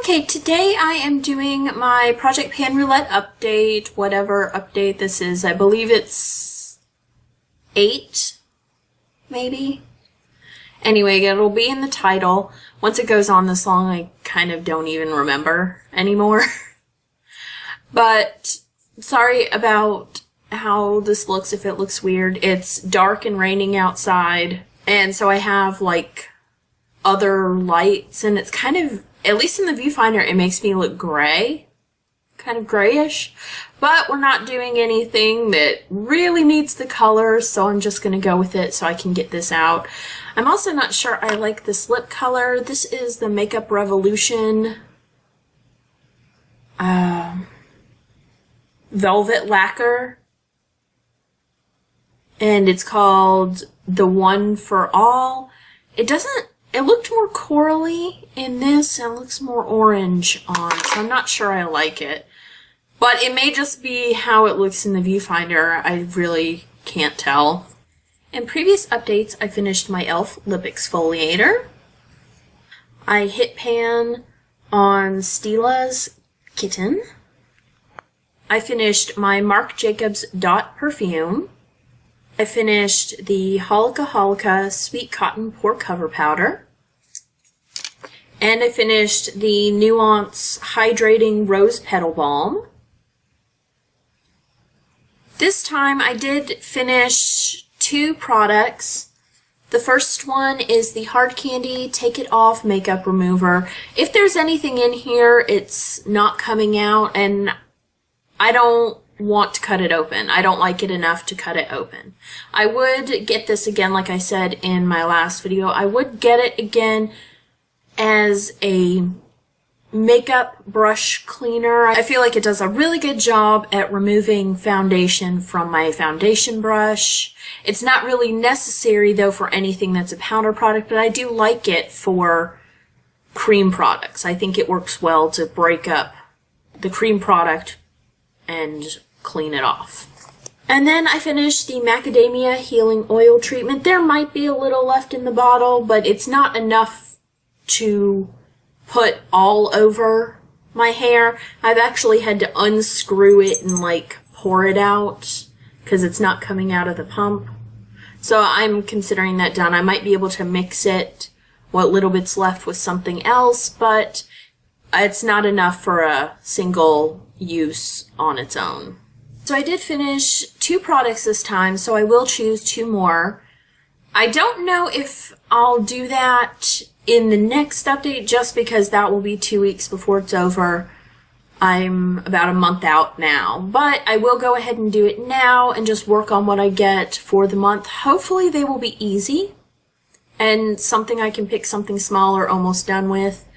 Okay, today I am doing my Project Pan Roulette update, whatever update this is. I believe it's 8, maybe? Anyway, it'll be in the title. Once it goes on this long, I kind of don't even remember anymore. But sorry about how this looks if it looks weird. It's dark and raining outside, and so I have like other lights, and it's kind of, at least in the viewfinder, it makes me look gray, kind of grayish, but we're not doing anything that really needs the color, so I'm just going to go with it so I can get this out. I'm also not sure I like this lip color. This is the Makeup Revolution Velvet Lacquer, and it's called The One for All. It looked more corally in this, and it looks more orange on, so I'm not sure I like it. But it may just be how it looks in the viewfinder. I really can't tell. In previous updates, I finished my e.l.f. lip exfoliator. I hit pan on Stila's Kitten. I finished my Marc Jacobs Dot perfume. I finished the Holika Holika Sweet Cotton Pore Cover Powder. And I finished the Nuance Hydrating Rose Petal Balm. This time I did finish 2 products. The first one is the Hard Candy Take It Off Makeup Remover. If there's anything in here, it's not coming out, and I don't want to cut it open. I don't like it enough to cut it open. I would get this again, like I said in my last video. I would get it again as a makeup brush cleaner. I feel like it does a really good job at removing foundation from my foundation brush. It's not really necessary though for anything that's a powder product, but I do like it for cream products. I think it works well to break up the cream product and clean it off. And then I finished the Macadamia Healing Oil Treatment. There might be a little left in the bottle, but it's not enough to put all over my hair. I've actually had to unscrew it and like pour it out because it's not coming out of the pump. So I'm considering that done. I might be able to mix it, what little bit's left, with something else, but it's not enough for a single use on its own. So I did finish 2 products this time, so I will choose 2 more. I don't know if I'll do that in the next update just because that will be 2 weeks before it's over. I'm about a month out now, but I will go ahead and do it now and just work on what I get for the month. Hopefully they will be easy and something I can pick something small or almost done with,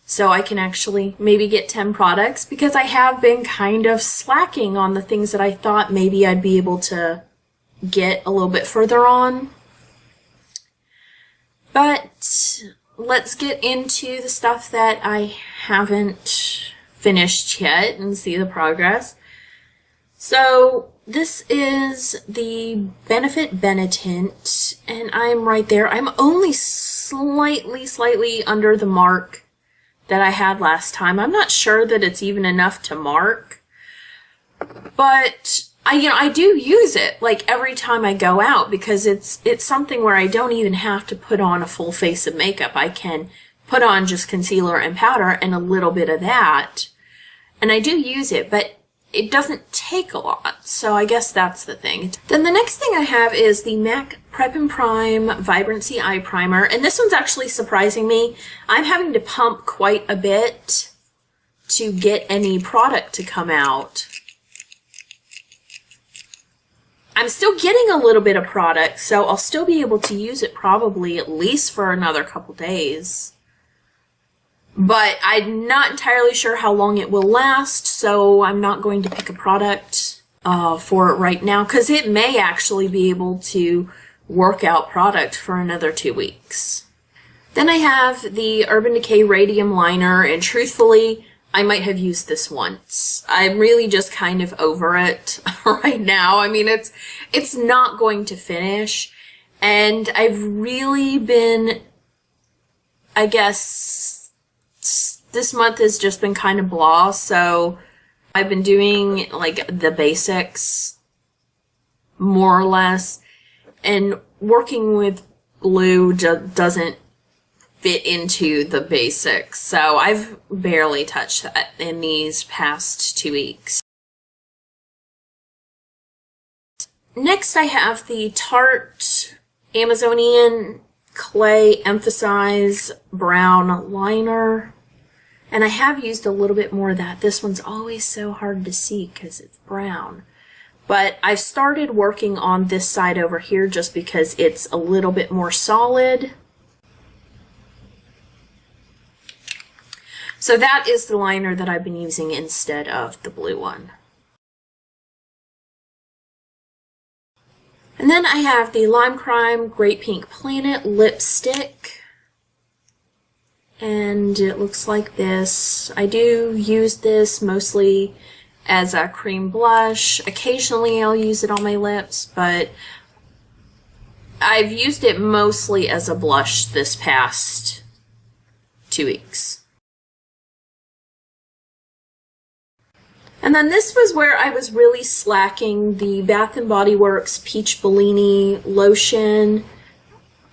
so I can actually maybe get 10 products, because I have been kind of slacking on the things that I thought maybe I'd be able to get a little bit further on. But let's get into the stuff that I haven't finished yet and see the progress. So this is the Benefit Benetint, and I'm right there. I'm only slightly under the mark that I had last time. I'm not sure that it's even enough to mark, but I do use it like every time I go out, because it's something where I don't even have to put on a full face of makeup. I can put on just concealer and powder and a little bit of that, and I do use it, but it doesn't take a lot, so I guess that's the thing. Then the next thing I have is the MAC Prep and Prime Vibrancy Eye Primer, and this one's actually surprising me. I'm having to pump quite a bit to get any product to come out. I'm still getting a little bit of product, so I'll still be able to use it probably at least for another couple days. But I'm not entirely sure how long it will last, so I'm not going to pick a product for it right now, because it may actually be able to work out product for another 2 weeks. Then I have the Urban Decay Radium Liner, and truthfully, I might have used this once. I'm really just kind of over it right now. I mean, it's not going to finish, and I've really been, I guess, this month has just been kind of blah, so I've been doing like the basics more or less, and working with glue doesn't fit into the basics, so I've barely touched that in these past 2 weeks. Next I have the Tarte Amazonian Clay Emphasize Brown Liner, and I have used a little bit more of that. This one's always so hard to see because it's brown. But I've started working on this side over here just because it's a little bit more solid. So that is the liner that I've been using instead of the blue one. And then I have the Lime Crime Great Pink Planet lipstick. And it looks like this. I do use this mostly as a cream blush. Occasionally I'll use it on my lips, but I've used it mostly as a blush this past 2 weeks. And then this was where I was really slacking, the Bath & Body Works Peach Bellini lotion.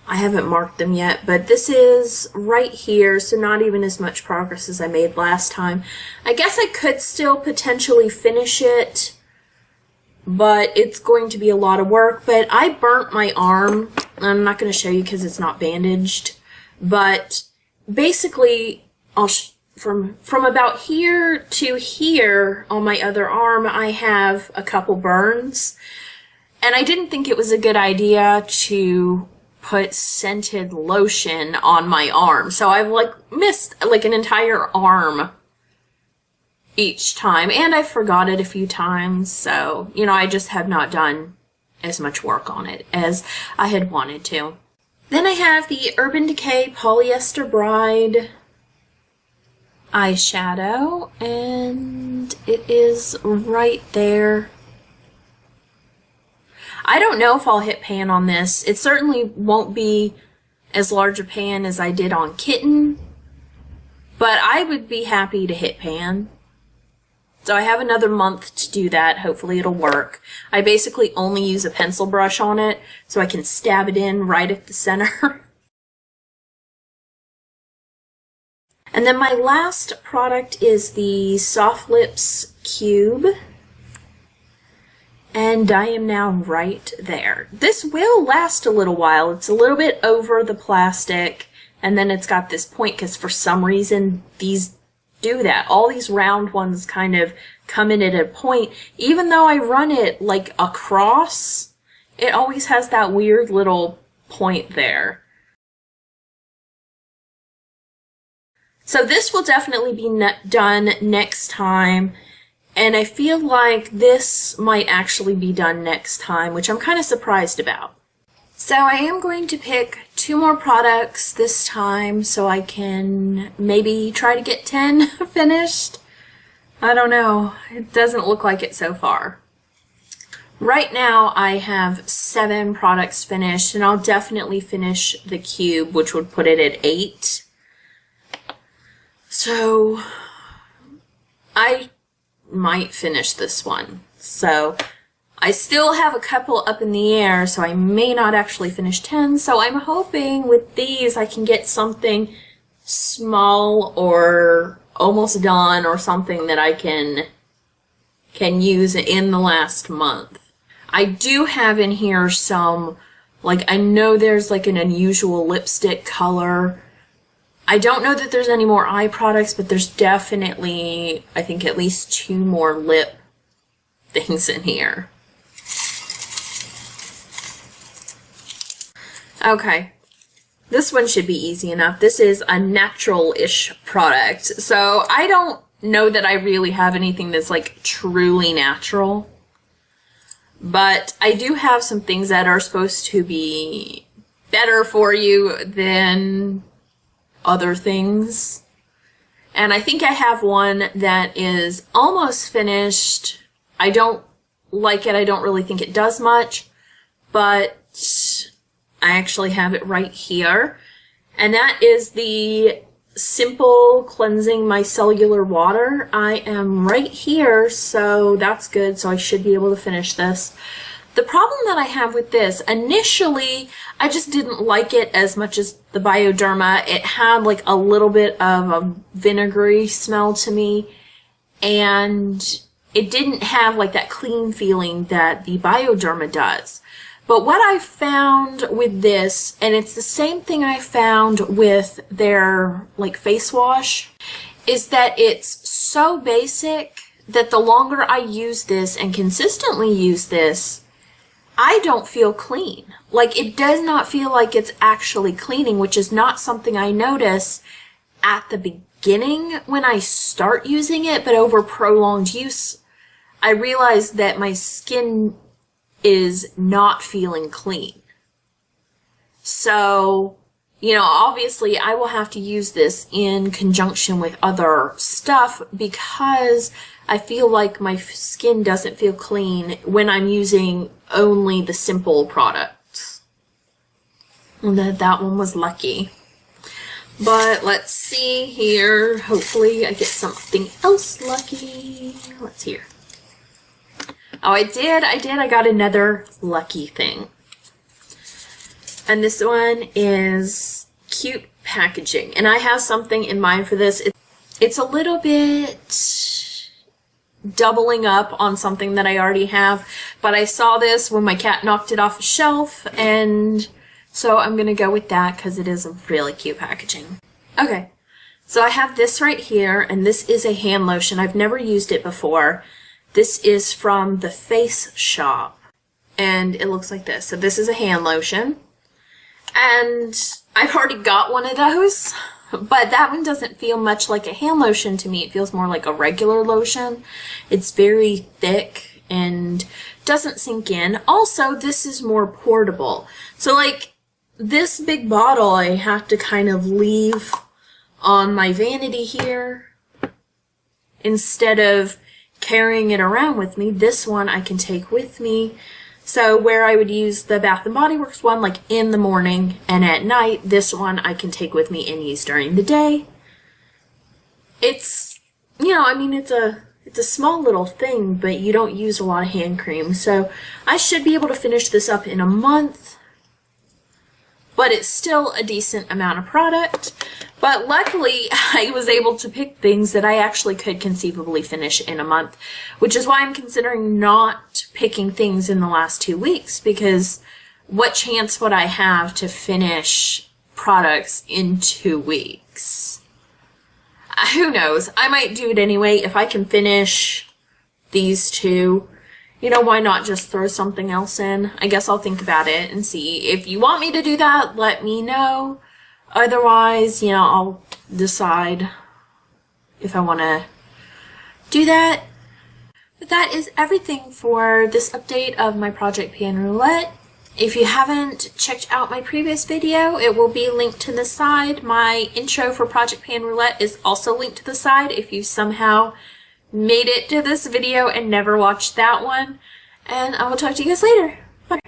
I haven't marked them yet, but this is right here, so not even as much progress as I made last time. I guess I could still potentially finish it, but it's going to be a lot of work. But I burnt my arm. I'm not going to show you because it's not bandaged, but basically from about here to here on my other arm, I have a couple burns, and I didn't think it was a good idea to put scented lotion on my arm. So I've missed an entire arm each time, and I forgot it a few times. So, I just have not done as much work on it as I had wanted to. Then I have the Urban Decay Polyester Bride eyeshadow, and it is right there. I don't know if I'll hit pan on this. It certainly won't be as large a pan as I did on Kitten, but I would be happy to hit pan. So I have another month to do that. Hopefully it'll work. I basically only use a pencil brush on it, so I can stab it in right at the center. And then my last product is the Soft Lips Cube. And I am now right there. This will last a little while. It's a little bit over the plastic, and then it's got this point because for some reason these do that. All these round ones kind of come in at a point. Even though I run it like across, it always has that weird little point there. So this will definitely be done next time, and I feel like this might actually be done next time, which I'm kind of surprised about. So I am going to pick 2 more products this time so I can maybe try to get 10 finished. I don't know. It doesn't look like it so far. Right now I have 7 products finished, and I'll definitely finish the cube, which would put it at 8. So I might finish this one. So I still have a couple up in the air, so I may not actually finish 10. So I'm hoping with these I can get something small or almost done, or something that I can use in the last month. I do have in here some, I know there's an unusual lipstick color. I don't know that there's any more eye products, but there's definitely, I think, at least 2 more lip things in here. Okay, this one should be easy enough. This is a natural-ish product, so I don't know that I really have anything that's truly natural, but I do have some things that are supposed to be better for you than other things. And I think I have one that is almost finished. I don't like it. I don't really think it does much, but I actually have it right here. And that is the simple cleansing micellar water. I am right here, so that's good. So I should be able to finish this. The problem that I have with this, initially, I just didn't like it as much as the Bioderma. It had like a little bit of a vinegary smell to me, and it didn't have like that clean feeling that the Bioderma does. But what I found with this, and it's the same thing I found with their like face wash, is that it's so basic that the longer I use this and consistently use this, I don't feel clean. Like, it does not feel like it's actually cleaning, which is not something I notice at the beginning when I start using it, but over prolonged use, I realize that my skin is not feeling clean. So, you know, obviously I will have to use this in conjunction with other stuff because I feel like my skin doesn't feel clean when I'm using only the simple products. And that one was lucky. But let's see here. Hopefully I get something else lucky. Let's hear. Oh, I did. I got another lucky thing. And this one is cute packaging. And I have something in mind for this. It's a little bit doubling up on something that I already have, but I saw this when my cat knocked it off a shelf, and so I'm gonna go with that because it is a really cute packaging. Okay, so I have this right here, and this is a hand lotion. I've never used it before. This is from the Face Shop, and it looks like this. So this is a hand lotion, and I've already got one of those. But that one doesn't feel much like a hand lotion to me. It feels more like a regular lotion. It's very thick and doesn't sink in. Also, this is more portable. So like this big bottle I have to kind of leave on my vanity here instead of carrying it around with me. This one I can take with me. So where I would use the Bath & Body Works one like in the morning and at night, this one I can take with me and use during the day. It's, you know, I mean, it's a small little thing, but you don't use a lot of hand cream. So I should be able to finish this up in a month, but it's still a decent amount of product. But luckily, I was able to pick things that I actually could conceivably finish in a month, which is why I'm considering not picking things in the last 2 weeks, because what chance would I have to finish products in 2 weeks? Who knows? I might do it anyway. If I can finish these two, you know, why not just throw something else in? I guess I'll think about it and see. If you want me to do that, let me know. Otherwise, you know, I'll decide if I want to do that. But that is everything for this update of my Project Pan Roulette. If you haven't checked out my previous video, it will be linked to the side. My intro for Project Pan Roulette is also linked to the side if you somehow made it to this video and never watched that one. And I will talk to you guys later. Bye.